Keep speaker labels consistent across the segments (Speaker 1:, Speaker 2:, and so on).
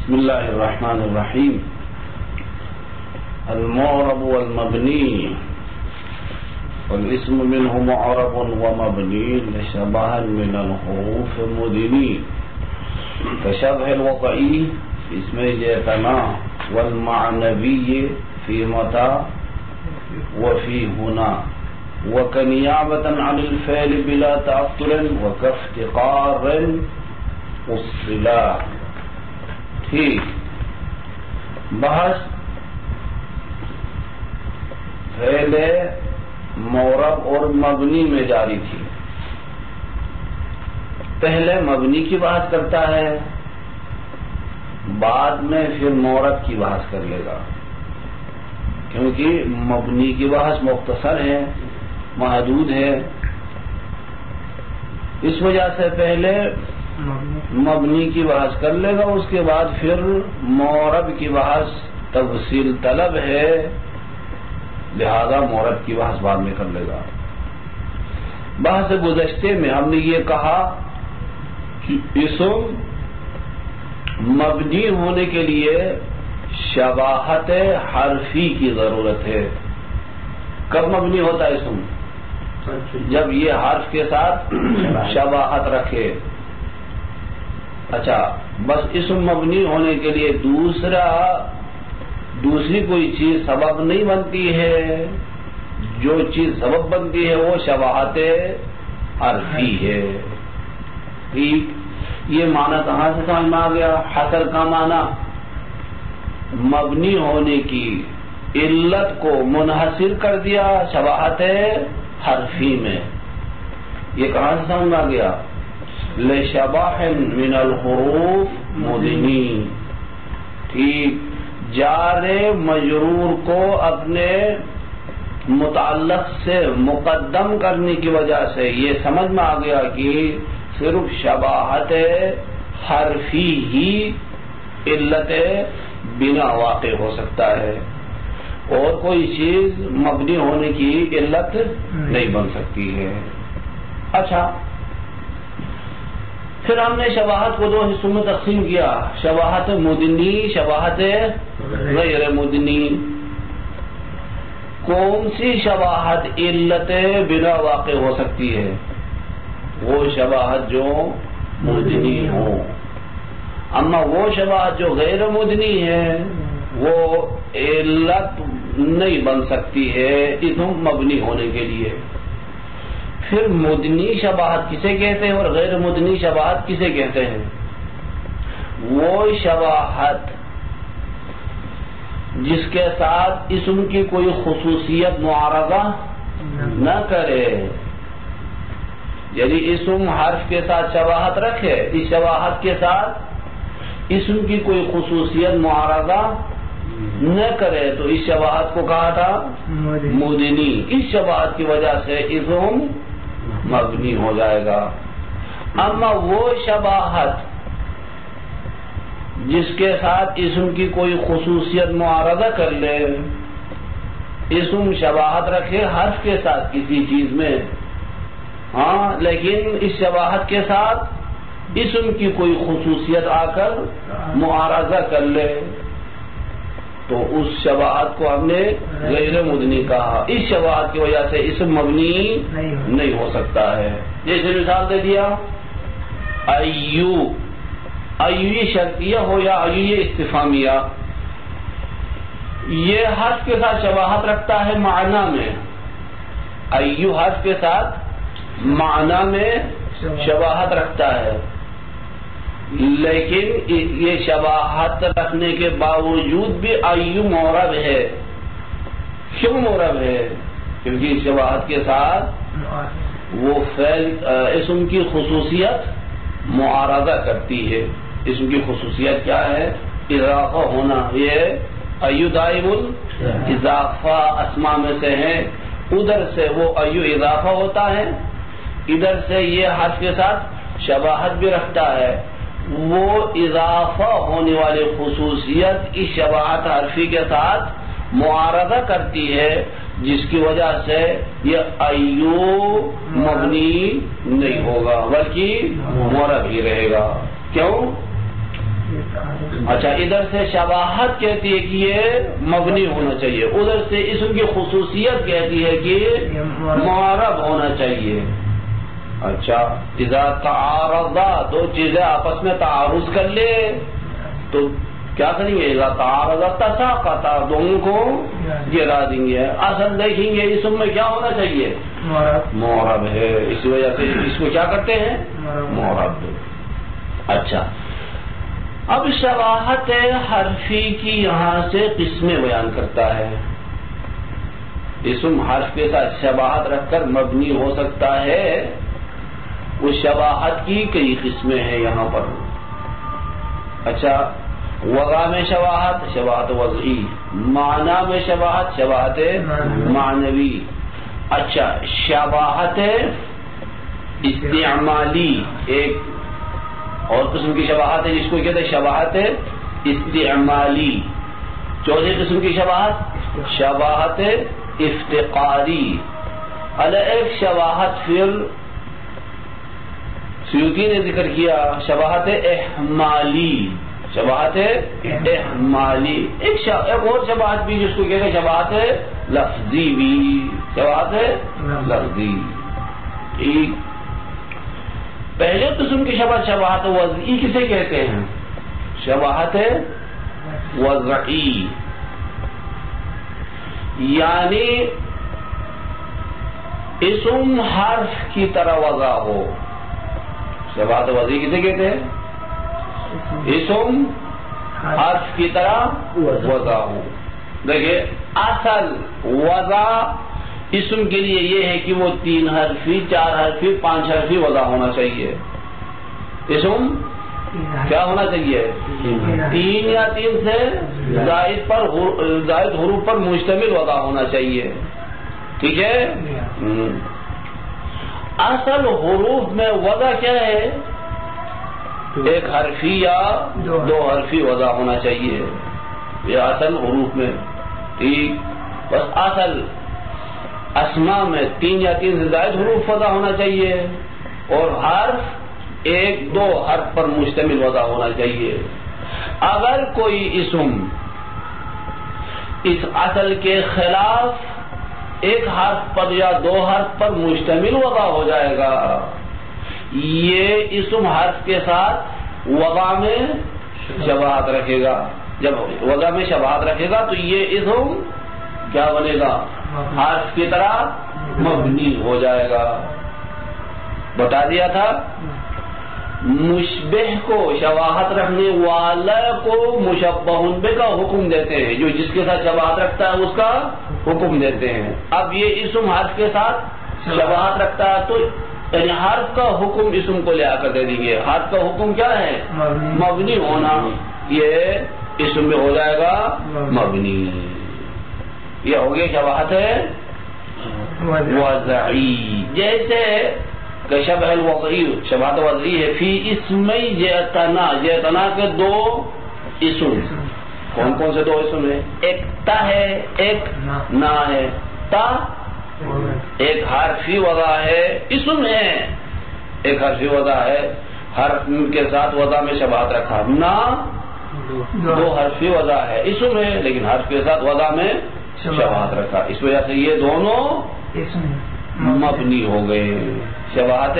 Speaker 1: بسم الله الرحمن الرحيم. المعرب والمبني والاسم منه معرب ومبني لشبها من الحروف مدني كشبه الوقعي في اسم جئتنا والمعنوي في متى وفي هنا وكنيابة عن الفعل بلا تعطل وكافتقار الصلة. ٹھیک، بحث فعل معرب اور مبنی میں جاری تھی. پہلے مبنی کی بحث کرتا ہے، بعد میں پھر معرب کی بحث کر لے گا، کیونکہ مبنی کی بحث مختصر ہے، محدود ہے. اس وجہ سے پہلے مبنی کی بحث کر لے گا، اس کے بعد پھر معرب کی بحث تفصیل طلب ہے، لہذا معرب کی بحث بعد میں کر لے گا. بحث گزشتے میں ہم نے یہ کہا کہ اسم مبنی ہونے کے لیے شباہت حرفی کی ضرورت ہے. کب مبنی ہوتا ہے اسم؟ جب یہ حرف کے ساتھ شباہت رکھے. اچھا، بس اسم مبنی ہونے کے لیے دوسری کوئی چیز سبب نہیں بنتی ہے. جو چیز سبب بنتی ہے وہ شباہت حرفی ہے. ٹھیک، یہ معنی کہاں سے سمجھ میں آ گیا؟ حصر کا معنی مبنی ہونے کی علت کو منحصر کر دیا شباہت حرفی میں. یہ کہاں سے سمجھ میں آ گیا؟ لشباہ من الحروف مدنی. ٹھیک، جار مجرور کو اپنے متعلق سے مقدم کرنے کی وجہ سے یہ سمجھ میں آ گیا کہ صرف شباہت حرفی ہی علت بنا واقع ہو سکتا ہے، اور کوئی چیز مبنی ہونے کی علت نہیں بن سکتی ہے. اچھا، پھر ہم نے شباہت کو دو حصوں میں تقسیم کیا، شباہت مدنی، شباہت غیر مدنی. کون سی شباہت علت بنا واقع ہو سکتی ہے؟ وہ شباہت جو مدنی ہو. اما وہ شباہت جو غیر مدنی ہے وہ علت نہیں بن سکتی ہے اسم مبنی ہونے کے لیے. پھر مدنی شباہت کسے کہتے ہیں اور غیر مدنی شباہت کسے کہتے ہیں؟ وہ شباہت جس کے ساتھ اسم کی کوئی خصوصیت معارضہ نہ کرے، یعنی اسم حرف کے ساتھ شباہت رکھے، اس شباہت کے ساتھ اسم کی کوئی خصوصیت معارضہ نہ کرے، تو اس شباہت کو کہا تھا مدنی. اس شباہت کی وجہ سے اسم مبنی ہو جائے گا. اما وہ شباہت جس کے ساتھ اسم کی کوئی خصوصیت معارضہ کر لے، اسم شباہت رکھے حرف کے ساتھ کسی چیز میں، ہاں، لیکن اس شباہت کے ساتھ اسم کی کوئی خصوصیت آ کر معارضہ کر لے، تو اس شباہت کو ہم نے غیر مدنی کہا. اس شباہت کی وجہ سے اسم مبنی نہیں ہو سکتا ہے. جیسے مثال دے دیا، ایو، ایو شرطیہ ہو یا ایو استفہامیہ، یہ حرف کے ساتھ شباہت رکھتا ہے معنی میں. ایو حرف کے ساتھ معنی میں شباہت رکھتا ہے، لیکن یہ شباہت رکھنے کے باوجود بھی ایو معرب ہے. کیوں معرب ہے؟ کیونکہ اس شباہت کے ساتھ وہ فعل اسم کی خصوصیت معارضہ کرتی ہے. اسم کی خصوصیت کیا ہے؟ اضافہ ہونا. یہ ایو دائم الاضافہ اسماء میں سے ہے، ادھر سے وہ ایو اضافہ ہوتا ہے، ادھر سے یہ حرف کے ساتھ شباہت بھی رکھتا ہے. وہ اضافہ ہونے والی خصوصیت اس شباہت حرفی کے ساتھ معارضہ کرتی ہے، جس کی وجہ سے یہ ایو مبنی نہیں ہوگا بلکہ معرب ہی رہے گا. کیوں؟ اچھا ادھر سے شباہت کہتی ہے کہ یہ مبنی ہونا چاہیے، ادھر سے اسم کی خصوصیت کہتی ہے کہ معرب ہونا چاہیے۔ اچھا اذا تعارضا، دو چیزیں آپس میں تعارض کر لے تو کیا کریں گے؟ اذا تعارضا تساقطا، دونوں کو گرا دیں گے۔ اصل دیکھیں گے اسم میں کیا ہونا چاہیے؟ معرب ہے، اس وجہ سے اس کو کیا کرتے ہیں؟ معرب۔ اچھا اب شباہت حرفی کی یہاں سے قسمیں بیان کرتا ہے۔ اسم حرف کے ساتھ شباہت رکھ کر مبنی ہو سکتا ہے، اس شباہت کی کئی قسمیں ہیں یہاں پر۔ اچھا وضع میں شباہت، شباہت وضعی، معنی میں شباہت، شباہت معنوی۔ اچھا شباہت استعمالی، ایک اور قسم کی شباہت ہے جس کو کہتے ہیں شباہت استعمالی۔ چوتھے قسم کی شباہت شباہت افتقاری۔ ایک شباہت پھر سیوطی نے ذکر کیا، شباہت احمالی، شباہت احمالی۔ ایک اور شباہت بھی جس کو کہتے ہیں شباہت لفظی بھی، شباہت لفظی۔ ٹھیک، پہلے قسم کی شباہت وضعی کسے کہتے ہیں؟ شباہت وضعی، یعنی اسم حرف کی طرح وضع ہو۔ شباہت وضعی کسے کہتے ہیں؟ اسم حرف کی طرح وضع ہو۔ دیکھیے اصل وضع اسم کے لیے یہ ہے کہ وہ 3 حرفی، 4 حرفی، 5 حرفی وضع ہونا چاہیے۔ اسم کیا ہونا چاہیے؟ 3 یا 3 سے زائد حروف پر مشتمل وضع ہونا چاہیے۔ ٹھیک ہے، اصل حروف میں وضع کیا ہے؟ 1 حرفی یا 2 حرفی وضع ہونا چاہیے، یہ اصل حروف میں۔ ٹھیک، بس اصل اسماء میں 3 یا 3 سے زائد حروف وضع ہونا چاہیے، اور حرف 1-2 حرف پر مشتمل وضع ہونا چاہیے۔ اگر کوئی اسم اس اصل کے خلاف 1 حرف پر یا 2 حرف پر مشتمل وضع ہو جائے گا، یہ اسم حرف کے ساتھ وضع میں شباہت رکھے گا۔ جب وضع میں شباہت رکھے گا تو یہ اسم کیا بنے گا؟ حرف کی طرح مبنی ہو جائے گا۔ بتا دیا تھا مشبہ کو، شباہت رکھنے والا کو مشبہ بہ کا حکم دیتے ہیں، جو جس کے ساتھ شباہت رکھتا ہے اس کا حکم دیتے ہیں۔ اب یہ اسم حرف کے ساتھ شباہت رکھتا ہے تو یعنی حرف کا حکم اسم کو لے آ کر دے دیں گے۔ حرف کا حکم کیا ہے؟ مبنی ہونا، یہ اسم میں ہو جائے گا مبنی۔ یہ ہو گیا شباہت وضعی۔ جیسے کہ شبہ الوضعی، شباہت وضعی ہے فی اسمی جیتنا، جیتنا کے 2 اسم۔ کون کون سے 2 اسم ہیں؟ ایک تا ہے، ایک نا ہے۔ تا ایک حرفی وضع ہے، اسم ہے، ایک حرفی وضع ہے، حرف کے ساتھ وضع میں شباہت رکھا۔ نا 2 حرفی وضع ہے، اسم ہے لیکن حرف کے ساتھ وضع میں شباہت رکھا، اس وجہ سے یہ دونوں مبنی ہو گئے شباہت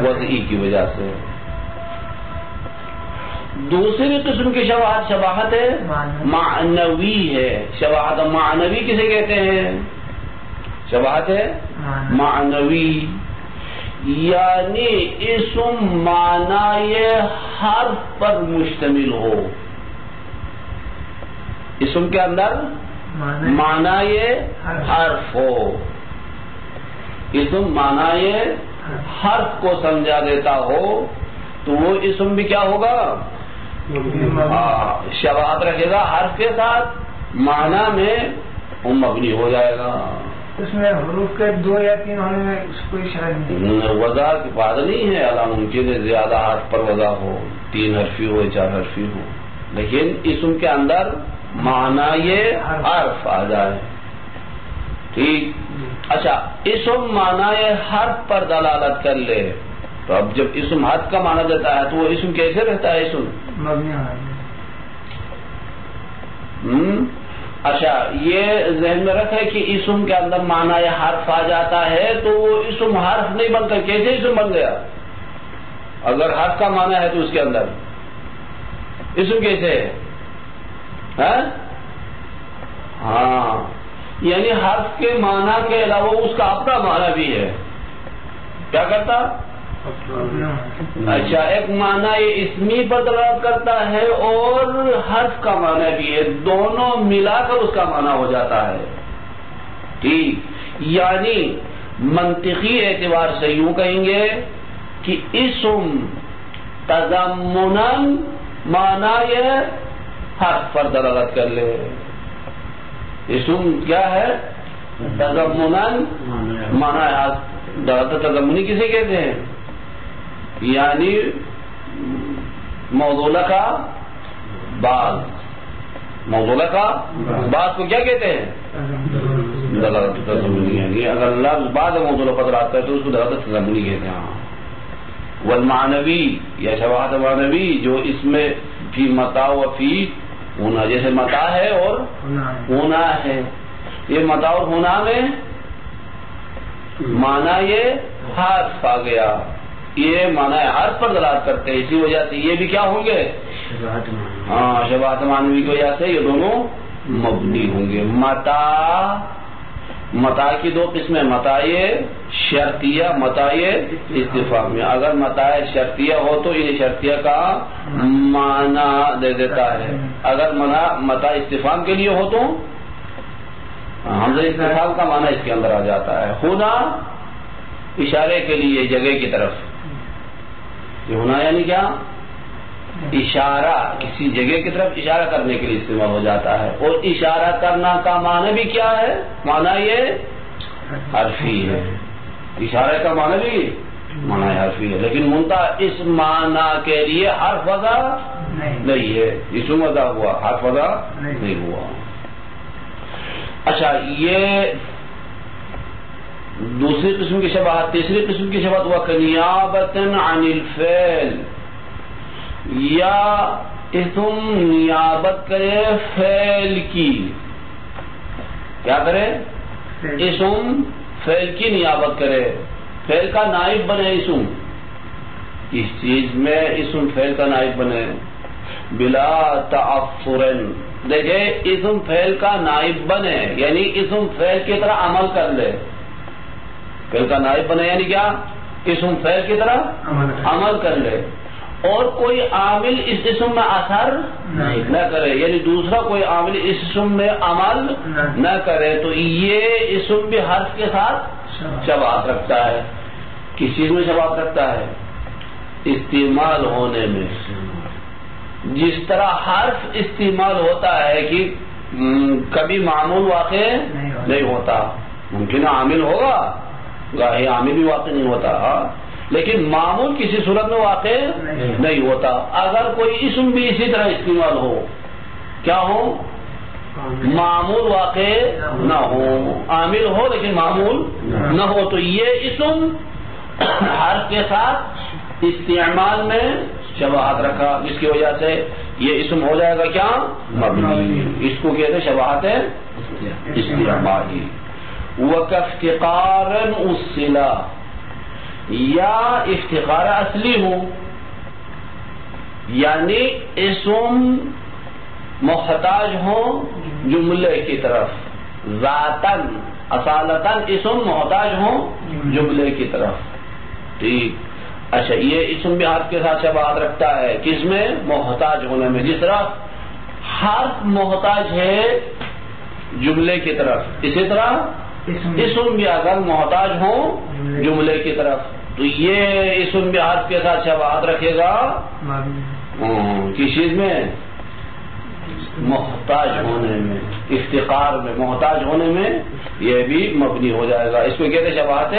Speaker 1: وضعی کی وجہ سے۔ دوسری قسم کی شباہت شباہت معنوی ہے۔ شباہت معنوی کسے کہتے ہیں؟ شباہت معنوی، یعنی اسم معنی حرف پر مشتمل ہو۔ اسم کے اندر معنی حرف ہو، اسم معنی حرف کو سمجھا دیتا ہو تو وہ اسم بھی کیا ہوگا؟ شباہت رکھے گا حرف کے ساتھ، معنی میں مبنی ہو جائے گا۔
Speaker 2: اس میں حروف کے 2 یا 3 ہونے میں کوئی شرط نہیں؟
Speaker 1: وضع کی بات نہیں ہے، اللہ ممکن ہے زیادہ حرف پر وضع ہو، 3 حرفی ہو 4 حرفی ہو، لیکن اسم کے اندر معنی حرف آ جائے۔ ٹھیک، اچھا اسم معنی حرف پر دلالت کر لے تو اب جب اسم حد کا معنی دیتا ہے تو وہ اسم کیسے رہتا ہے؟ اسم اچھا، یہ ذہن میں رکھے کہ اسم کے اندر معنی یا حرف آ جاتا ہے تو وہ اسم حرف نہیں بنتا، کیسے اسم بن گیا؟ اگر حرف کا معنی ہے تو اس کے اندر اسم کیسے ہے؟ ہاں، یعنی حرف کے معنی کے علاوہ اس کا اپنا معنی بھی ہے. کیا کرتا؟ اچھا، ایک معنی یہ اسمی پر دلالت کرتا ہے اور حرف کا معنی بھی ہے، دونوں ملا کر اس کا معنی ہو جاتا ہے. ٹھیک، یعنی منطقی اعتبار سے یوں کہیں گے کہ اسم تضمناً معنی یہ حرف پر دلالت کر لے. اسم کیا ہے؟ تضمناً معنی حرف. دلالت تضمنی کسے کہتے ہیں؟ یعنی موضوع کا بعد، موضوع کا بعد کو کیا کہتے ہیں؟ دلالت تضمنی. یعنی اگر لفظ بعد موضوع پر دلالت کرتے تو اس کو دلالت تضمنی کہتے ہیں. والمعنوی یا شباہت معنوی جو اس میں فی متا و فی ہونا، جیسے متا ہے اور ہونا ہے. یہ متا اور ہونا میں معنی یہ حرف آ گیا، یہ معنی حرف پر دلالت کرتے ہیں، اسی وجہ سے یہ بھی کیا ہوں گے؟ ہاں، شباہت معنوی کی وجہ سے یہ دونوں مبنی ہوں گے. متا کی دو قسمیں، متا شرطیہ، متا استفہامیہ. اگر متا شرطیہ ہو تو یہ شرطیہ کا معنی دے دیتا ہے، اگر متا استفہام کے لیے ہو تو حمزہ استفہام کا معنی اس کے اندر آ جاتا ہے. ہونا اشارے کے لیے جگہ کی طرف، یہ ہونا یعنی کیا؟ اشارہ، کسی جگہ کی طرف اشارہ کرنے کے لیے استعمال ہو جاتا ہے. اور اشارہ کرنا کا معنی بھی کیا ہے؟ معنی یہ حرفی ہے. اشارے کا معنی بھی معنی حرفی ہے، لیکن منتہا اس معنی کے لیے حرف وضع نہیں ہے. اسم وضع ہوا، حرف وضع نہیں ہوا. اچھا، یہ دوسری قسم کی شباہت. تیسری قسم کی شباہت ہوا کنیابتن عن الفعل، یا اسم نیابت کرے فعل کی. کیا کرے؟ اسم فعل کی نیابت کرے، فعل کا نائب بنے اسم. کس چیز میں اسم فعل کا نائب بنے؟ بلا تعفرن. دیکھے، اسم فعل کا نائب بنے یعنی اسم فعل کی طرح عمل کر لے. فعل کا نائب بنے یعنی کیا؟ اسم فعل کی طرح عمل کر لے، اور کوئی عامل اس اسم میں اثر نہ کرے، یعنی دوسرا کوئی عامل اس اسم میں عمل نہ کرے. تو یہ اسم بھی حرف کے ساتھ شباہت رکھتا ہے. کس چیز میں شباہت رکھتا ہے؟ استعمال ہونے میں. جس طرح حرف استعمال ہوتا ہے کہ کبھی معمول واقع نہیں ہوتا، ممکن عامل ہوگا، گاہی عامل بھی واقع نہیں ہوتا، لیکن معمول کسی صورت میں واقع نہیں ہوتا. اگر کوئی اسم بھی اسی طرح استعمال ہو، کیا ہو؟ معمول واقع نہ ہو، عامل ہو لیکن معمول نہ ہو، تو یہ اسم حرف کے ساتھ استعمال میں شباہت رکھا، جس کی وجہ سے یہ اسم ہو جائے گا کیا؟ مبنی. اس کو کہتے ہیں شباہت استعمالی. وَكَافْتِقَارًا أُصِّلَا، یا افتقار اصلی ہو، یعنی اسم محتاج ہو جملے کی طرف. ذاتاً اصالتاً اسم محتاج ہو جملے کی طرف. ٹھیک. اچھا، یہ اسم بھی حرف کے ساتھ شباہت رکھتا ہے. کس میں؟ محتاج ہونے میں. جس طرح حرف محتاج ہے جملے کی طرف، اسی طرح اسم بھی اگر محتاج ہو جملے کی طرف تو یہ اسم بھی حرف کے ساتھ شباہت رکھے گا. کس چیز میں؟ محتاج ہونے میں، افتقار میں، محتاج ہونے میں یہ بھی مبنی ہو جائے گا. اس کو کہتے ہیں شباہت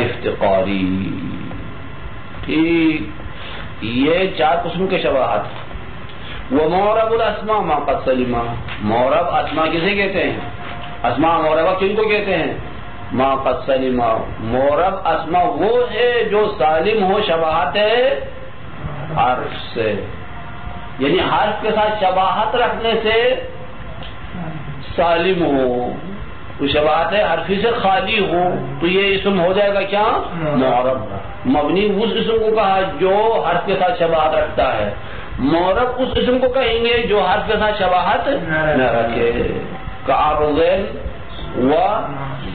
Speaker 1: افتقاری. ٹھیک. یہ 4 قسم کے شباہت. وہ مورب الاسماء ما قد سلما. مورب اسماء کسے کہتے ہیں؟ اسماء موربہ کن کو کہتے ہیں؟ ما قد سلم، مورب اسما وہ ہے جو سالم ہو شباہت حرف سے، یعنی حرف کے ساتھ شباہت رکھنے سے سالم ہو، تو شباہت حرفی سے خالی ہو، تو یہ اسم ہو جائے گا کیا؟ معرب۔ مبنی اس اسم کو کہا جو حرف کے ساتھ شباہت رکھتا ہے، معرب اس اسم کو کہیں گے جو حرف کے ساتھ شباہت نہ رکھے۔ کعرضن و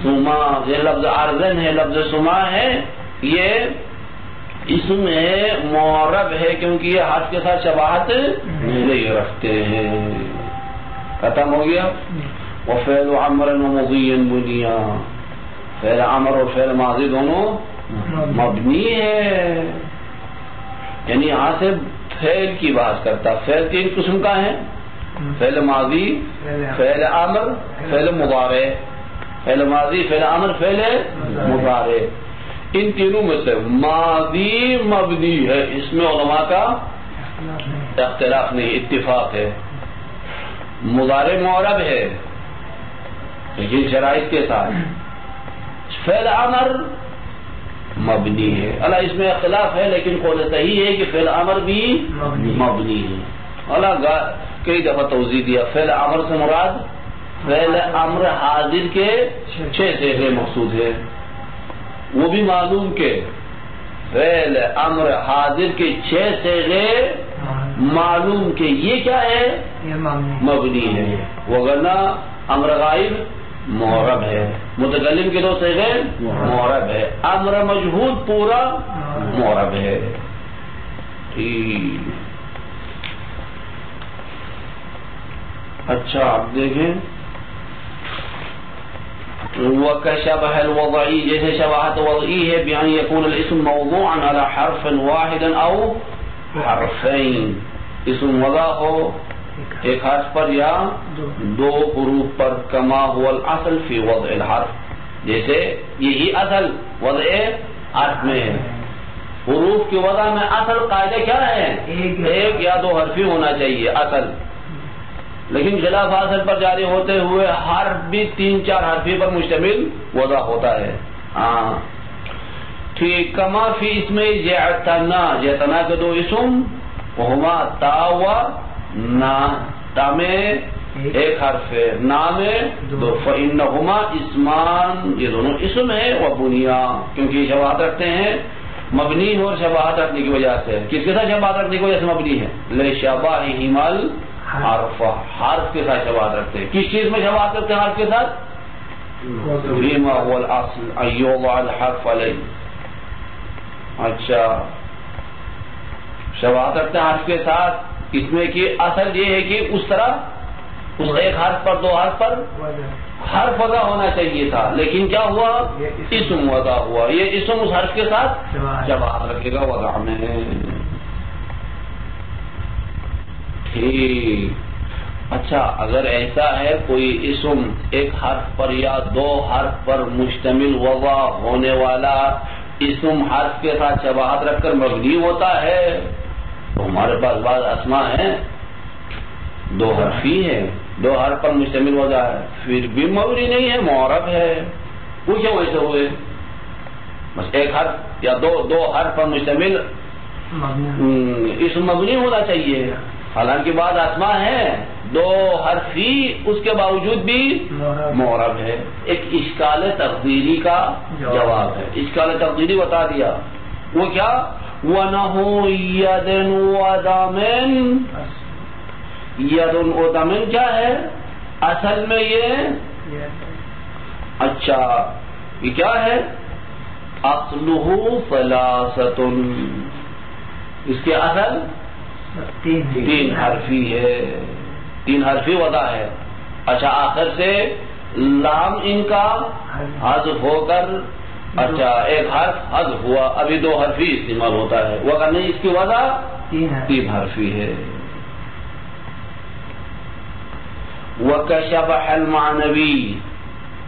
Speaker 1: سما، یہ لفظ عرضن ہے، لفظ سما ہے، یہ اسم ہے، معرب ہے کیونکہ یہ حرف کے ساتھ شباہت نہیں رکھتے ہیں۔ ختم ہو گیا۔ وفعل عمر ومضی بنیا، فعل عمر اور فعل ماضی دونوں مبنی ہے، یعنی یہاں سے فعل کی بات کرتا۔ فعل تین قسم کا ہے، فعل ماضی، فعل امر، فعل مضارع۔ فعل ماضی، فعل امر، فعل مضارع، ان تینوں میں سے ماضی مبنی ہے، اس میں علماء کا اختلاف نہیں، اتفاق ہے۔ مضارع معرب ہے لیکن شرائط کے ساتھ۔ فعل امر مبنی ہے، اللہ اس میں اختلاف ہے لیکن قول صحیح ہے کہ فعل امر بھی مبنی ہے۔ اللہ کئی دفعہ توضیح دیا، فعل امر سے مراد فعل امر حاضر کے 6 صیغے مقصود ہے، وہ بھی معلوم کہ فعل امر حاضر کے 6 صیغے معلوم کہ یہ کیا ہے؟ مبنی ہے، وگرنہ امر غائب معرب ہے، متکلم کے 2 صیغے معرب ہے، امر مجہول پورا معرب ہے۔ اچھا آپ دیکھیں، وَكَشَبَهَ الْوَضْعِي، جیسے شباہت وضعی ہے، بِأَنْ يَكُونَ الْاسْمُ مَوْضُوعًا عَلَى حَرْفٍ وَاحِدٍ أَوْ حَرْفَيْن، اسم وضع ہو ایک حرف پر یا 2 حروف پر، کما هو الاصل فی وضع الحرف، جیسے یہی اصل وضع حرف میں ہے۔ حروف کی وضع میں اصل قاعدہ کیا ہے؟ ایک یا 2 حرفی ہونا چاہیے اصل، لیکن خلاف اصل پر جاری ہوتے ہوئے حرف بھی 3-4 حرفی پر مشتمل وضع ہوتا ہے۔ ہاں ٹھیک، کما فی اسم جعتنا، جعتنا کے 2 اسم، وہما تا و نا، تا میں ایک حرف ہے، نا میں 2، فإنہما اسمان، یہ دونوں اسم ہے، وبنیا کیونکہ یہ شباہت رکھتے ہیں، مبنی اور شباہت رکھنے کی وجہ سے۔ کس کے ساتھ شباہت رکھنے کی وجہ سے مبنی ہے؟ لشباہہما الحرف، حرف کے ساتھ شباہت رکھتے ہیں۔ کس چیز میں شباہت رکھتے ہیں حرف کے ساتھ؟ فیما هو الاصل ان یوضع الحرف علیہ۔ اچھا، شباہت رکھتے ہیں حرف کے ساتھ، اس میں کہ اصل یہ ہے کہ اس طرح اس ایک حرف پر 2 حرف پر حرف وضع ہونا چاہیے تھا، لیکن کیا ہوا؟ اسم وضع ہوا، یہ اسم اس حرف کے ساتھ شباہت رکھے گا وضع میں۔ ٹھیک، اچھا اگر ایسا ہے کوئی اسم ایک حرف پر یا 2 حرف پر مشتمل وضع ہونے والا اسم حرف کے ساتھ شباہت رکھ کر مبنی ہوتا ہے، تو ہمارے پاس بعض اسما ہیں 2 حرفی ہے، 2 حرف پر مشتمل وضع ہے، پھر بھی مبنی نہیں ہے، معرب ہے، وہ کیوں ایسے ہوئے؟ بس ایک حرف یا دو حرف پر مشتمل اسم مبنی ہونا چاہیے، حالانکہ بعض اسما ہیں 2 حرفی اس کے باوجود بھی معرب ہے۔ ایک اشکال تقدیری کا جواب ہے، اشکال تقدیری بتا دیا، وہ کیا؟ وَنَهُ يَدٌ وَدَمٍ، ید و دمن کیا ہے؟ اصل میں یہ اچھا یہ کیا ہے؟ اصلہ ثلاثۃ، اس کے اصل 3 حرفی ہے، 3 حرفی وضع ہے۔ اچھا آخر سے لام ان کا حذف ہو کر اچھا ایک حرف حذف ہوا، ابھی 2 حرفی استعمال ہوتا ہے، وہ اگر نہیں اس کی وضع 3 حرفی ہے۔ وَكَشَبَحَ الْمَعْنَوِي،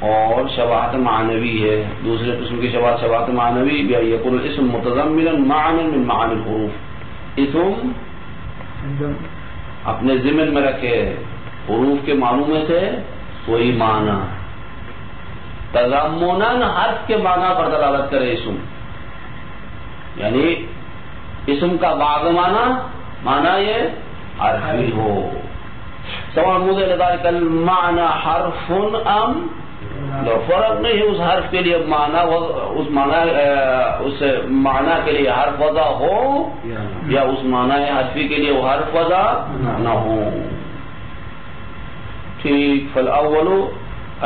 Speaker 1: اور شباہت معنوی ہے، دوسرے قسم کی شباہت معنوی، بِأَنْ يَكُونَ الْاسْمُ مُتَضَمِّنًا مَعْنًا مِنْ مَعَانِ الْحُرُوفِ، اسم اپنے ضمن میں رکھے حروف کے معنوں میں سے کوئی معنی، تضمناً حرف کے معنی پر دلالت کرے اسم، یعنی اسم کا بعض معنی یہ حرفی ہو. سواء مضى الى ذلك المعنى حرف ام، فرق نہیں ہے اس حرف کے لیے معنی، اس معنی کے لیے حرف وضع ہو یا اس معنی حرفی کے لیے وہ حرف وضع نہ ہو. ٹھیک. فالاول،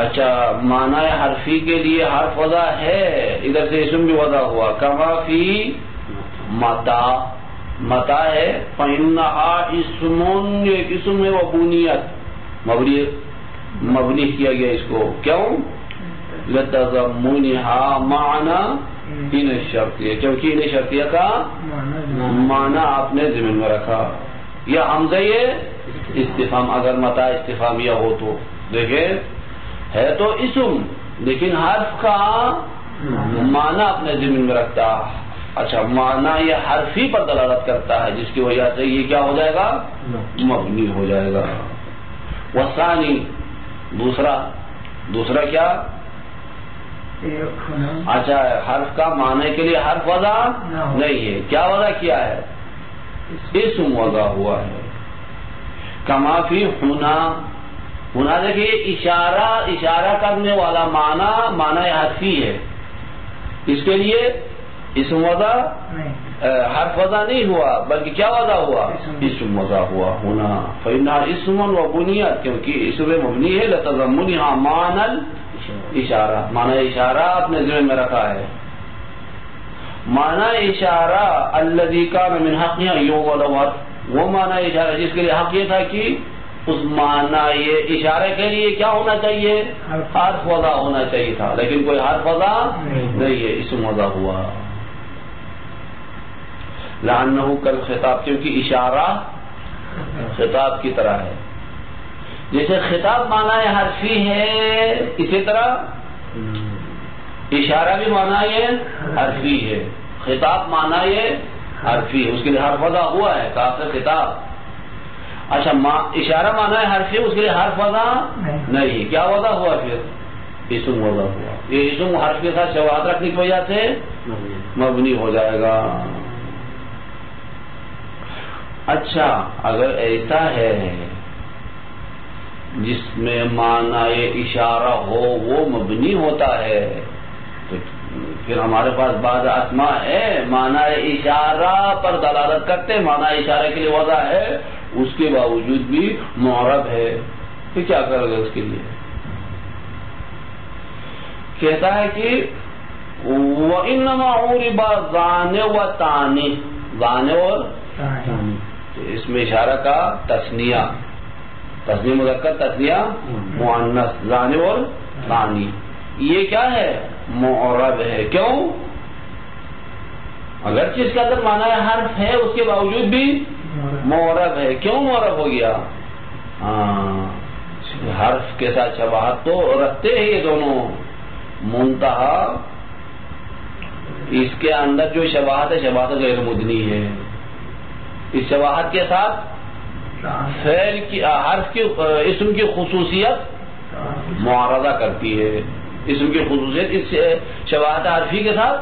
Speaker 1: اچھا معنی حرفی کے لیے حرف وضع ہے، ادھر سے اسم بھی وضع ہوا. کما فی متا، متا ہے فإنہا اسم، ایک اسم ہے، وہ بنیت مبنی کیا گیا اس کو، کیوں؟ لتضمنہا معنی ان الشرطیہ، کیونکہ ان شرطیہ کا معنی آپ نے ضمن میں رکھا. یا حمزہ یہ استفہام، اگر متا استفہامیہ ہو تو دیکھیں ہے تو اسم لیکن حرف کا معنی اپنے ضمن میں رکھتا. اچھا معنی یہ حرفی پر دلالت کرتا ہے، جس کی وجہ سے یہ کیا ہو جائے گا؟ مبنی ہو جائے گا. والثانی، دوسرا کیا؟ اچھا حرف کا معنی کے لیے حرف وضع نہیں ہے، کیا وضع کیا ہے؟ اسم وضع ہوا ہے. کما فی ہونا، ہونا دیکھیے اشارہ کرنے والا معنی حرفی ہے، اس کے لیے اسم وضع حرف وضع نہیں ہوا بلکہ کیا وضع ہوا؟ اسم وضع ہوا. ہونا فإنہا اسم و بنیت، کیونکہ اسم مبنی ہے. لتضمنہا معنی اشارہ، معنی اشارہ اپنے ذہن میں رکھا ہے. معنی اشارہ الذی کان من حقہ یوضع، وہ معنی اشارہ جس کے لیے حق یہ تھا کہ اس معنی یہ اشارے کے لیے کیا ہونا چاہیے؟ حرف وضع ہونا چاہیے تھا، لیکن کوئی حرف وضع نہیں ہے، اسم وضع ہوا. لأنہ کالخطاب، کیونکہ اشارہ خطاب کی طرح ہے. جیسے خطاب معنی حرفی ہے، اسی طرح اشارہ بھی معنی حرفی ہے. خطاب معنی حرفی ہے، اس کے لیے حرف وضع ہوا ہے، کافر خطاب. اچھا اشارہ معنی حرفی، اس کے لیے حرف وضع نہیں، کیا وضع ہوا پھر؟ اسم وضع ہوا. یہ اسم حرف کے ساتھ شواہد رکھنے کی وجہ سے مبنی ہو جائے گا. اچھا اگر ایسا ہے جس میں معنی اشارہ ہو وہ مبنی ہوتا ہے، تو پھر ہمارے پاس بعض اسماء ہے معنی اشارہ پر دلالت کرتے، معنی اشارے کے لیے وضع ہے، اس کے باوجود بھی معرب ہے، پھر کیا کرو گے اس کے لیے؟ کہتا ہے کہ وَإِنَّمَا عُرِبَ ظَانِ وَتَعْنِ، ظَانِ اور اس میں اشارہ کا تثنیہ مذکر، تثنیہ مؤنث، ظان اور ثانی، یہ کیا ہے؟ معرب ہے. کیوں؟ اگرچہ اس کے اندر معنی حرف ہے اس کے باوجود بھی معرب ہے. کیوں معرب ہو گیا؟ حرف کے ساتھ شباہت تو رکھتے ہیں یہ دونوں، منتہا اس کے اندر جو شباہت ہے شباہت غیر مدنی ہے. اس شباہت کے ساتھ فعل کی حرف کی اسم کی خصوصیت معارضہ کرتی ہے، اسم کی خصوصیت اس شباہت حرفی کے ساتھ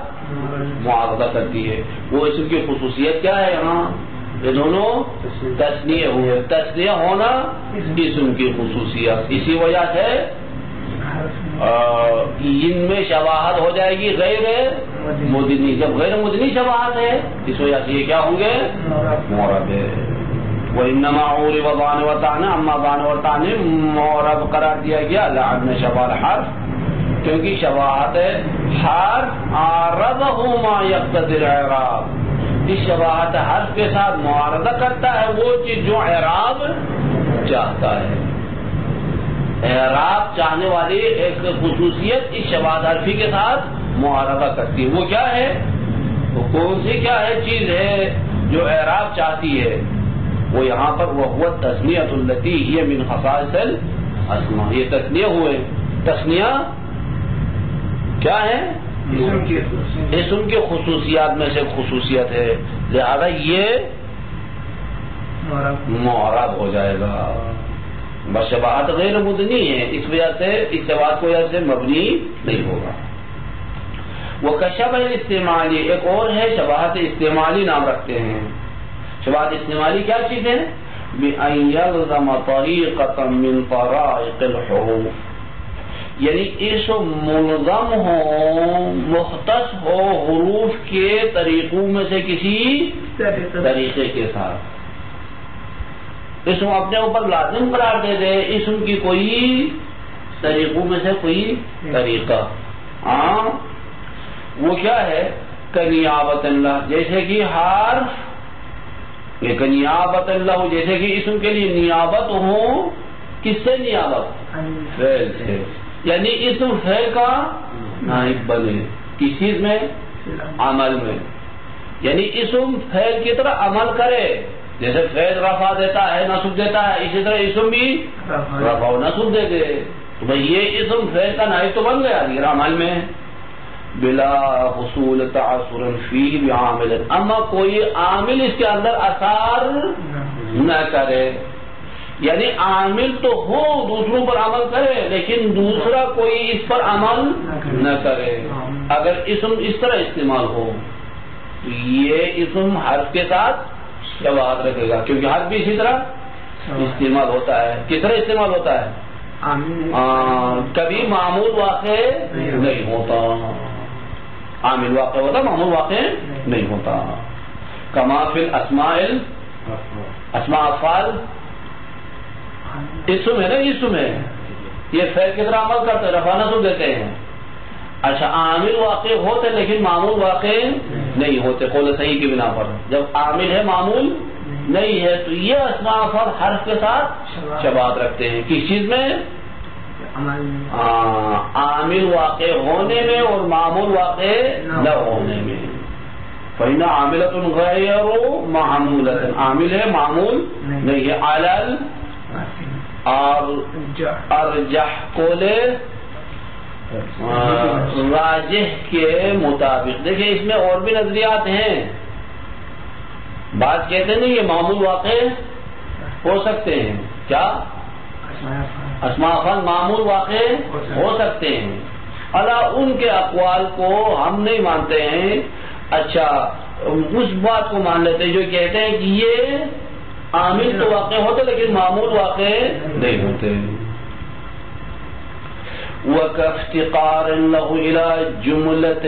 Speaker 1: معارضہ کرتی ہے. وہ اسم کی خصوصیت کیا ہے؟ یہاں یہ دونوں تثنیہ ہوئے، تثنیہ ہونا اسم کی خصوصیت، اسی وجہ سے ان میں شباہت ہو جائے گی غیر مدنی. جب غیر مدنی شباہت ہے اس وجہ سے یہ کیا ہوں گے؟ معرب ہے. وَإِنَّمَا عُرِبَ ظَانِ وَتَعْنِ، اما ظان اور تعنے معرب قرار دیا گیا لأن شباہ حرف، کیونکہ شباہت حرف عارضہ ما یقتضی الاعراب، اس شباہت حرف کے ساتھ معارضہ کرتا ہے وہ چیز جو اعراب چاہتا ہے. اعراب چاہنے والی ایک خصوصیت اس شباہت حرفی کے ساتھ معارضہ کرتی ہے. وہ کیا ہے؟ وہ کون سی کیا ہے چیز ہے جو اعراب چاہتی ہے؟ وہ یہاں پر وَهُوَ التَّثْنِيَةُ الَّتِي هِيَ مِنْ خَصَائِصِ الْأَسْمَاءِ، یہ تثنیہ ہوئے. تثنیہ کیا ہے؟ اسم کی خصوصیات میں سے خصوصیت ہے، لہذا یہ معرب ہو جائے گا. بس شباہت غیر مدنی ہے، اس وجہ سے اس شباہت کی وجہ سے مبنی نہیں ہوگا۔ وہ کشبہ استعمالی ایک اور ہے، شباہت استعمالی نام رکھتے ہیں۔ شباہت استعمالی کیا چیز ہے؟ بِأَنْ يَلْزَمَ طَرِيقَةً مِّن طَرَائِقِ الْحُرُوفِ، یعنی اسم ملزم ہو، مختص ہو حروف کے طریقوں میں سے کسی طریقے کے ساتھ۔ اسم اپنے اوپر لازم قرار دے دے، اسم کی کوئی طریقوں میں سے کوئی طریقہ، ہاں وہ کیا ہے؟ کنیابت اللہ، جیسے کہ حرف، یہ کنیابت اللہ، جیسے کہ اسم کے لیے نیابت ہو، کس سے نیابت؟ فعل سے، یعنی اسم فعل کا نائب بنے، کس چیز میں؟ عمل میں، یعنی اسم فعل کی طرح عمل کرے، جیسے فعل رفع دیتا ہے نصب دیتا ہے، اسی طرح اسم بھی رفع و نصب دے دے، تو بھئی یہ اسم فعل کا نائب تو بن گیا لیکن عمل میں بلا حصول تعثر فیہ بعامل، اما کوئی عامل اس کے اندر اثر نہ کرے، یعنی عامل تو ہو دوسروں پر عمل کرے لیکن دوسرا کوئی اس پر عمل نہ کرے۔ اگر اسم اس طرح استعمال ہو تو یہ اسم حرف کے ساتھ شباہت رکھے گا، کیونکہ حرف بھی اسی طرح استعمال ہوتا ہے۔ کس طرح استعمال ہوتا ہے؟ کبھی معمول واقع نہیں ہوتا، عامل واقع ہوتا، معمول واقع نہیں ہوتا۔ کما فی الاسماء، اسماء افعال اسم ہے نا، اسم ہے، یہ فعل کی طرح عمل کرتے ہیں، رفع نصب دیتے ہیں، اچھا عامل واقع ہوتے لیکن معمول واقع نہیں ہوتے قول صحیح کی بنا پر۔ جب عامل ہے معمول نہیں ہے تو یہ اسماء افعال حرف کے ساتھ شباہت رکھتے ہیں، کس چیز میں؟ عامل واقع ہونے میں اور معمول واقع نہ ہونے میں۔ فإن عاملة غیر معمولة، عامل ہے معمول نہیں ہے، علل ارجح قول راجح کے مطابق۔ دیکھیں اس میں اور بھی نظریات ہیں، بعض کہتے ہیں یہ معمول واقع ہو سکتے ہیں، کیا اسماء افعال معمول واقع ہو سکتے ہیں، اللہ ان کے اقوال کو ہم نہیں مانتے ہیں، اچھا اس بات کو مان لیتے ہیں جو کہتے ہیں کہ یہ عامل تو واقع ہوتے لیکن معمول واقع نہیں ہوتے۔ وَكَافْتِقَارٍ لَهُ إِلَى جُمْلَةٍ،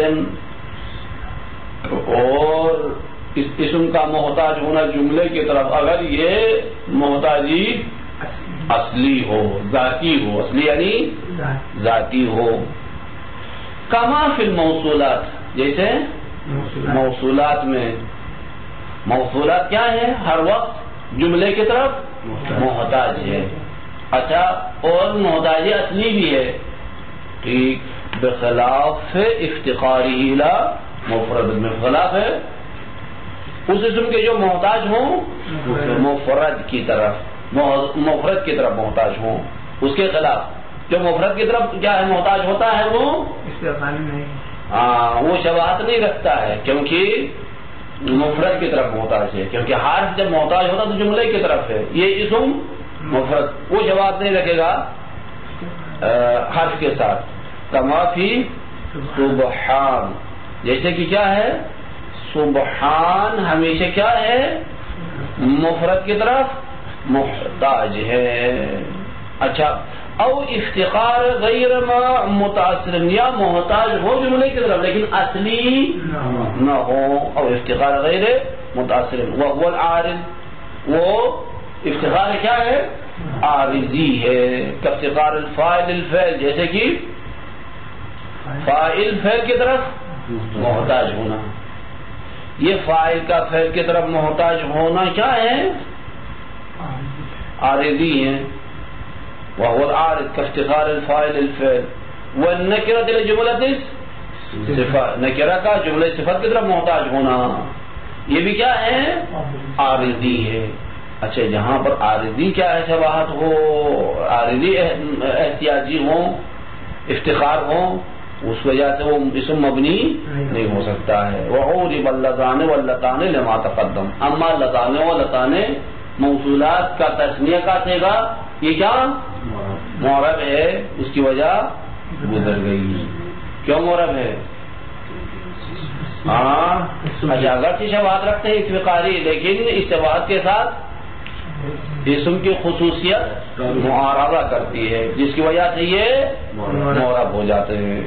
Speaker 1: اور اس اسم کا محتاج ہونا جملے کی طرف، اگر یہ محتاجی اصلی ہو، ذاتی ہو، اصلی یعنی ذاتی ہو۔ کما فی الموصولات، جیسے موصولات میں، موصولات کیا ہے؟ ہر وقت جملے کی طرف محتاج ہے، اچھا اور محتاج اصلی بھی ہے، ٹھیک، بخلاف افتقاری الی مفرد، میں خلاف ہے اس اسم کے جو محتاج ہوں مفرد کی طرف، مفرد کی طرف محتاج ہوں، اس کے خلاف جو مفرد کی طرف کیا ہے محتاج ہوتا ہے وہ وہ شباہت نہیں رکھتا ہے، کیونکہ مفرد کی طرف محتاج ہے، کیونکہ حرف جب محتاج ہوتا تو جملے کی طرف ہے، یہ اسم مفرد وہ شباہت نہیں رکھے گا حرف کے ساتھ۔ کما فی سبحان، جیسے کہ کیا ہے؟ سبحان ہمیشہ کیا ہے؟ مفرد کی طرف محتاج ہے، اچھا، او افتقار غیر متاثر، یا محتاج ہو جملے کی طرف لیکن اصلی نہ ہو، او افتقار غیر متاثر، وهو العارض، وہ افتقار کیا ہے؟ عارضی ہے، کافتقار الفاعل الفعل، جیسے کہ فاعل فعل کی طرف محتاج ہونا، یہ فاعل کا فعل کی طرف محتاج ہونا کیا ہے؟ عارضی ہے، وهو العارض كافتقار الفاعل الفعل، والنكرة لجملة صفات، نکرہ کا جملہ صفات کی طرف محتاج ہونا، یہ بھی کیا ہے؟ عارضی ہے۔ اچھا جہاں پر عارضی کیا ہے شباہت ہو، عارضی احتیاجی ہو، افتخار ہو، اس وجہ سے وہ اسم مبنی نہیں ہو سکتا ہے۔ وعورب اللذان واللتان لما تقدم، اما لذان و لتان موصولات کا تثنیہ کا صیغہ یہ کیا معرب ہے، اس کی وجہ گزر گئی. کیوں معرب ہے؟ اگرچہ شباہت رکھتے ہیں اتفاقی، لیکن اس شباہت کے ساتھ اسم کی خصوصیت معارضہ کرتی ہے، جس کی وجہ سے یہ معرب ہو جاتے ہیں.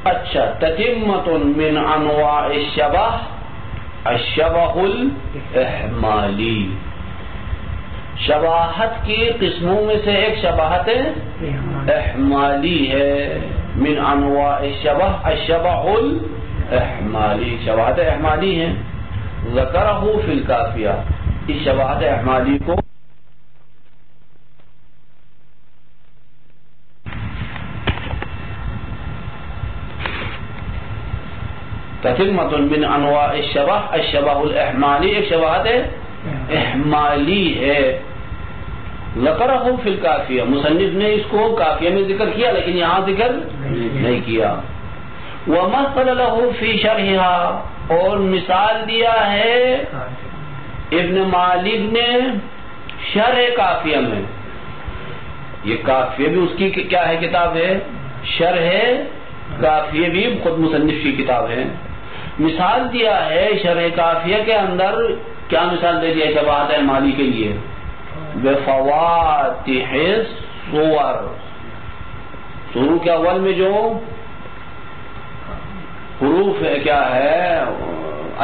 Speaker 1: اچھا، تتمۃ من انواع الشبہ الشبہ الاحمالی. شباہت کی قسموں میں سے ایک شباہت احمالی ہے. من انواع الشبہ الشبہ الاحمالی، شباہت احمالی ہے. ذکرہ فی الکافیہ، اس شباہت احمالی کو تتمۃ من انواع الشبہ الشبہ الاحمالی، ایک شباہت احمالی ہے. ذکرہ فی الکافیہ، مصنف نے اس کو کافیہ میں ذکر کیا لیکن یہاں ذکر نہیں کیا. ومثل له فی شرحہا، اور مثال دیا ہے ابن مالک نے شرح کافیہ میں. یہ کافیہ بھی اس کی کیا ہے کتاب ہے، شرح کافیہ بھی خود مصنف کی کتاب ہے. مثال دیا ہے شرح کافیہ کے اندر، کیا مثال دے دیا شباہت احمالی کے لیے؟ بفواتح الصور، شروع کے اول میں جو حروف ہے کیا ہے،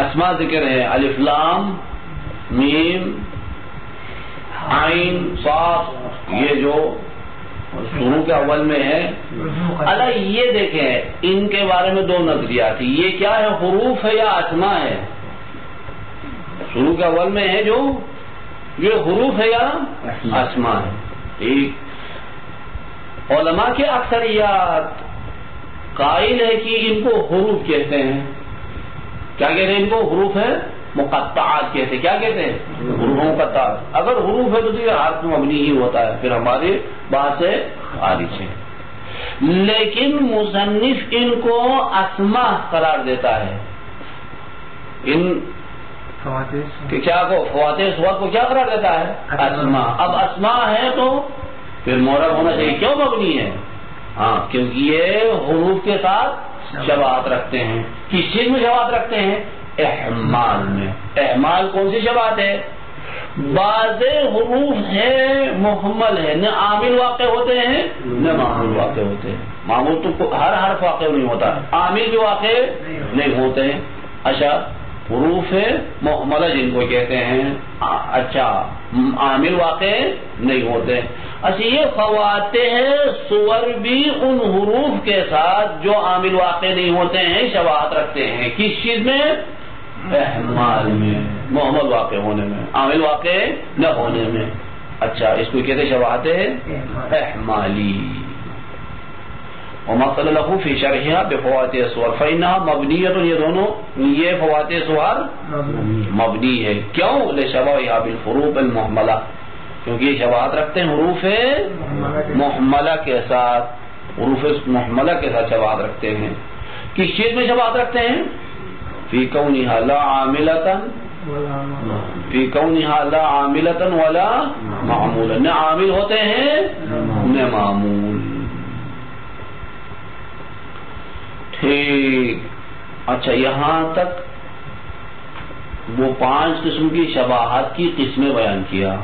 Speaker 1: اسماء ذکر ہے، الف لام میم عین صاد، یہ جو شروع کے اول میں ہے. اللہ یہ دیکھیں، ان کے بارے میں دو نظریات، یہ کیا ہے، حروف ہے یا اسماء ہے؟ شروع کے اول میں ہے جو یہ حروف ہے یا اسماء ہے. ٹھیک، علماء کے اکثریات قائل ہے کہ ان کو حروف کہتے ہیں. کیا کہتے ہیں ان کو؟ حروف ہے مقطعات کہتے ہیں. کیا کہتے ہیں؟ حروف مقطعات. اگر حروف ہے تو یہ حرف مبنی ہی ہوتا ہے، پھر ہماری بات سے خارج ہے. لیکن مصنف ان کو اسماء قرار دیتا ہے. ان کیا کو فواتح صور کو کیا قرار دیتا ہے؟ اسماء. اب اسماء ہے تو پھر معرب ہونا چاہیے. کیوں مبنی ہے؟ ہاں، کیونکہ یہ حروف کے ساتھ شباہت رکھتے ہیں. کس چیز میں شباہت رکھتے ہیں؟ احمال میں. احمال کون سی شباہت ہے؟ بعض حروف ہے محمل ہے، نہ عامل واقع ہوتے ہیں نہ معمول واقع ہوتے ہیں. معمول تو ہر حرف واقع نہیں ہوتا، عامل بھی واقع نہیں ہوتے ہیں. اچھا، حروف محملہ جن کو کہتے ہیں، اچھا عامل واقع نہیں ہوتے. اچھا، یہ فواتح صور بھی ان حروف کے ساتھ جو عامل واقع نہیں ہوتے ہیں شباہت رکھتے ہیں. کس چیز میں؟ احمال میں، محمل واقع ہونے میں، عامل واقع نہ ہونے میں. اچھا، اس کو کہتے ہیں شباہت احمالی. ومثل له فی شرحها بفواتح الصور فإنها مبنیۃ، یہ دونوں یہ فواتح صور مبنی ہے. کیوں؟ لشبہها بالحروف المحملہ، کیونکہ یہ شباہت رکھتے ہیں حروف محملہ کے ساتھ. حروف محملہ کے ساتھ شباہت رکھتے ہیں. کس چیز میں شباہت رکھتے ہیں؟ فی کونها لا عاملۃ، فی کونها لا عاملۃ ولا معمولا، نہ عامل ہوتے ہیں نہ معمول. ٹھیک. اچھا، یہاں تک وہ 5 قسم کی شباہت کی قسمیں بیان کیا.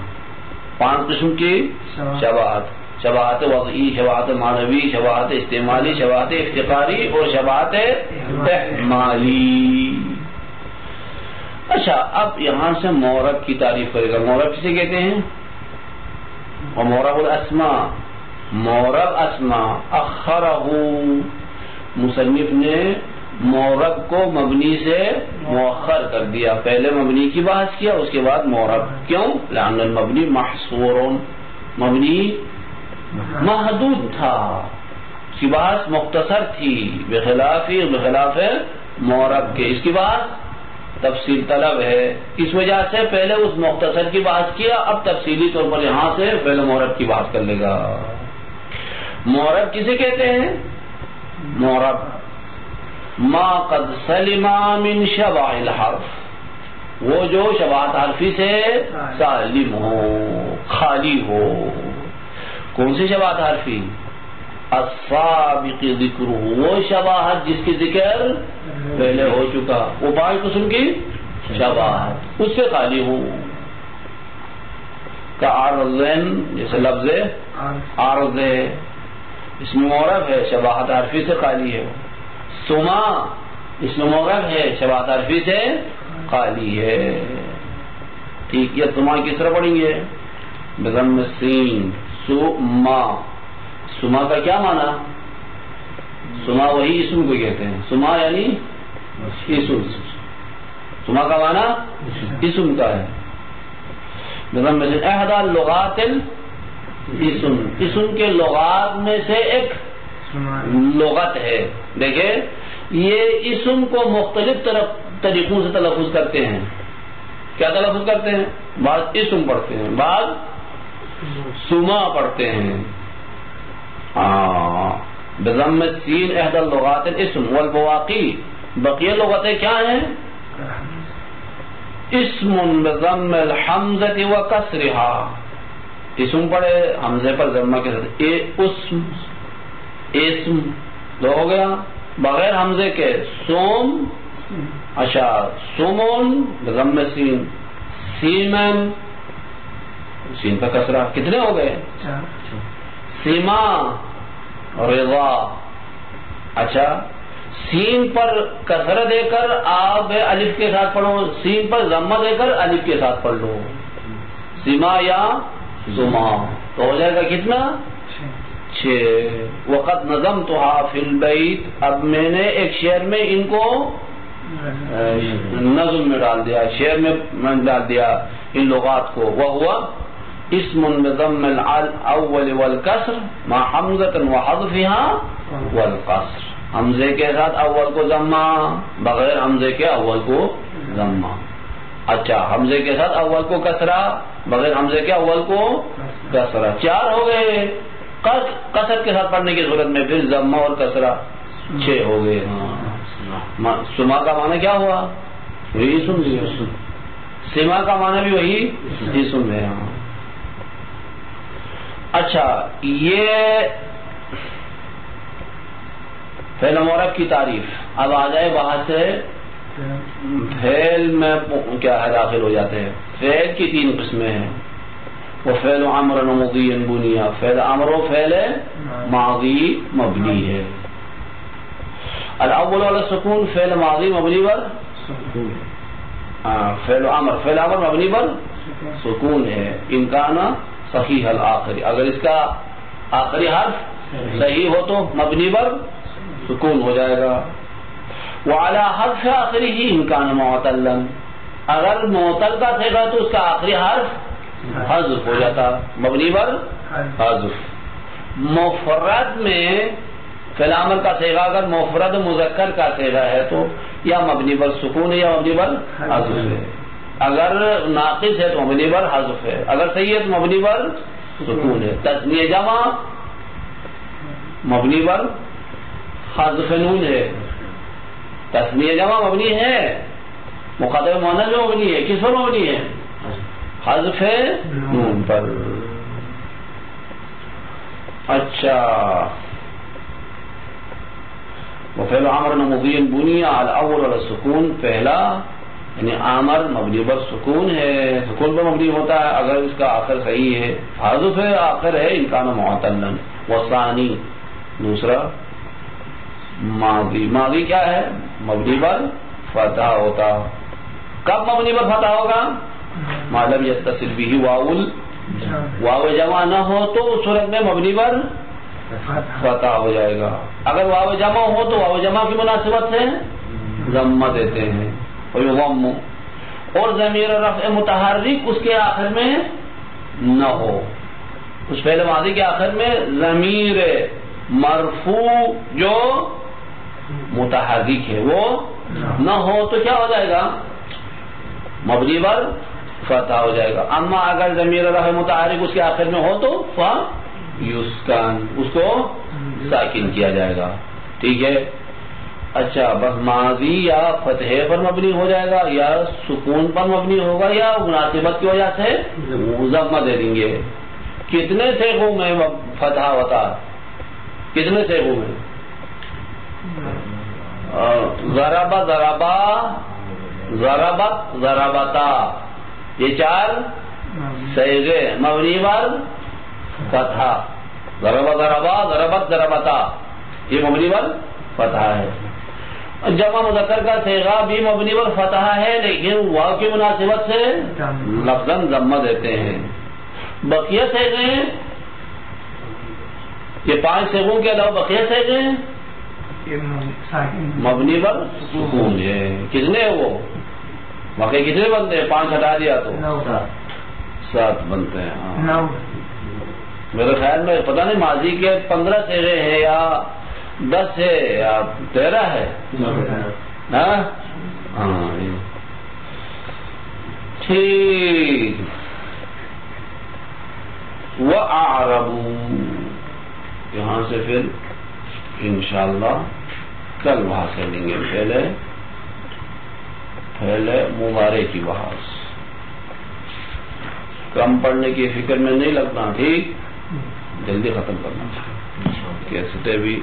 Speaker 1: 5 قسم کی شباہت: شباہت وضعی، شباہت معنوی، شباہت استعمالی، شباہت افتقاری اور شباہت احمالی. اچھا، اب یہاں سے معرب کی تعریف کرے گا. معرب کسے کہتے ہیں؟ اور معرب الاسماء، معرب اسماء. اخرہ، مصنف نے معرب کو مبنی سے مؤخر کر دیا. پہلے مبنی کی بحث کیا، اس کے بعد معرب. کیوں؟ لأن المبنی محصور، مبنی محدود تھا، اس کی بحث مختصر تھی، بخلاف معرب کے. اس کی بحث تفصیل طلب ہے، اس وجہ سے پہلے اس مختصر کی بحث کیا، اب تفصیلی طور پر یہاں سے پہلے معرب کی بحث کر لے گا. معرب کسے کہتے ہیں؟ معرب ما قد سلم من شبع الحرف، وہ جو شباہت حرفی سے سالم ہو، خالی ہو. کون سی شباہت حرفی؟ السابق ذکر، وہ شباہت جس کی ذکر پہلے ہو چکا، وہ 5 قسم کی شباہت، اس سے خالی ہو. کا عارضین، جیسے لفظ عارض ہے، اس میں معرب ہے، شباہت حرفی سے خالی ہے. سما اس میں معرب ہے، شباہت حرفی سے خالی ہے. ٹھیک، یہ سما کس طرح پڑھیں گے؟ بضم السین. سما، سما کا کیا معنی؟ سما وہی اسم کو کہتے ہیں. سما یعنی اسم، سما کا معنی اسم کا ہے. بضم السین. احدى اللغات الاسم، اسم کے لغات میں سے ایک لغت ہے. دیکھیں، یہ اسم کو مختلف طریقوں سے تلفظ کرتے ہیں. کیا تلفظ کرتے ہیں؟ بعض اسم پڑھتے ہیں، بعض سما پڑھتے ہیں. بضم السین احدى اللغات الاسم والبواقی، بقیہ لغتیں کیا ہیں؟ اسم بضم الحمزۃ وکسرها، اسم پڑھے حمزے پر ضمہ کے ساتھ، اسم دو ہو گیا. بغیر حمزے کے سوم، اچھا سومون بضم سین، سیمن سین پر کسرہ، کتنے ہو گئے؟ سیما، رضا. اچھا، سین پر کسرہ دے کر آپ الف کے ساتھ پڑھو، سین پر ضمہ دے کر الف کے ساتھ پڑھ لو، سیما یا سما، تو ہو جائے گا کتنا؟ 6. وقت نظمتها فی البیت، اب میں نے ایک شعر میں ان کو نظم میں ڈال دیا، شعر میں ڈال دیا ان لغات کو. وہوا اسم بضم الاول والکسر مع حمزۃ وحذفها والقصر، حمزے کے ساتھ اول کو ضمہ، بغیر حمزے کے اول کو ضمہ. اچھا، حمزے کے ساتھ اول کو کسرہ، بغیر حمزے کے اول کو کسرہ. 4 ہو گئے. قصر کے ساتھ پڑھنے کی صورت میں پھر ضمہ اور کسرہ 6 ہو گئے. سما کا معنی کیا ہوا؟ وہی اسم. سما کا معنی بھی وہی اسم ہے. اچھا، یہ فعل معرب کی تعریف. اب آ جائے باہر سے فعل میں کیا ہے داخل ہو جاتے ہیں. فعل کی 3 قسمیں ہیں. وہ فعل امر ماضی بنی، فعل امر و فعل ماضی مبنی ہے. الاول والا سکون فعل ماضی مبنی پر فعل امر مبنی پر سکون ہے. امکان صحیح الآخری، اگر اس کا آخری حرف صحیح ہو تو مبنی پر سکون ہو جائے گا. وعلی حرف آخری ہی امکان معتلا، اگر معتل کا صیغہ تو اس کا آخری حرف حذف ہو جاتا، مبنی پر حذف. مفرد میں فعل امر کا صیغہ اگر مفرد مذکر کا صیغہ ہے تو یا مبنی پر سکون ہے یا مبنی پر حذف ہے. اگر ناقص ہے تو مبنی پر حذف ہے، اگر صحیح ہے تو مبنی پر سکون ہے. تثنیہ جمع مبنی پر حذف نون ہے. تثنیہ جمع مبنی ہے، مخاطب مؤنث جو مبنی ہے، کس پر مبنی ہے؟ حذف نون پر. اچھا، وفعل عمر مضی بنی على الاول على السکون، پہلا یعنی عامر مبنی پر سکون ہے، سکون پر مبنی ہوتا ہے اگر اس کا آخر صحیح ہے. حذف ہے، آخر ہے امکان معتلا. والثانی دوسرا ماضی. ماضی کیا ہے؟ مبنی پر فتح ہوتا. کب مبنی پر فتح ہوگا؟ معلوم یتصل به واو جمع نہ ہو تو اس صورت میں مبنی پر فتح ہو جائے گا. اگر واو جمع ہو تو واو جمع کی مناسبت سے ضمہ دیتے ہیں. اور ضمیر رفع متحرک اس کے آخر میں نہ ہو، اس فعل ماضی کے آخر میں ضمیر مرفوع جو متحرک ہے وہ نہ ہو تو کیا ہو جائے گا؟ مبنی پر فتح ہو جائے گا. اما اگر ضمیر رفع متحرک اس کے آخر میں ہو تو یسکن، اس کو ساکن کیا جائے گا. ٹھیک ہے. اچھا بس ماضی یا فتح پر مبنی ہو جائے گا یا سکون پر مبنی ہوگا یا مناسبت کی وجہ سے ضمہ دے دیں گے. کتنے سیغوں میں فتح ہوتا؟ کتنے سیغوں میں؟ ضربا ضربا ضربت ضربتا، یہ 4 صیغے مبنی پر فتح. ضربا ضربا ضربت ضربتا یہ مبنی پر فتح ہے. جمع مذکر کا صیغہ بھی مبنی پر فتح ہے لیکن واو کی مناسبت سے لفظاً ضمہ دیتے ہیں. بقیہ صیغے یہ 5 صیغوں کے علاوہ بقیہ صیغے مبنی پر سکون ہے. کتنے وہ باقی کتنے بنتے ہیں؟ 5 ہٹا دیا تو 7 بنتے ہیں. ہاں میرے خیال میں پتہ نہیں ماضی کے 15 صیغے ہیں یا 10 ہے یا 13 ہے. ہاں ٹھیک. وَأَعْرَبُوا یہاں سے پھر انشاءاللہ کل وہاں سے لیں گے. پہلے مبارک کی بحث. کم پڑھنے کی فکر میں نہیں لگنا، ٹھیک، جلدی ختم کرنا. کیسے بھی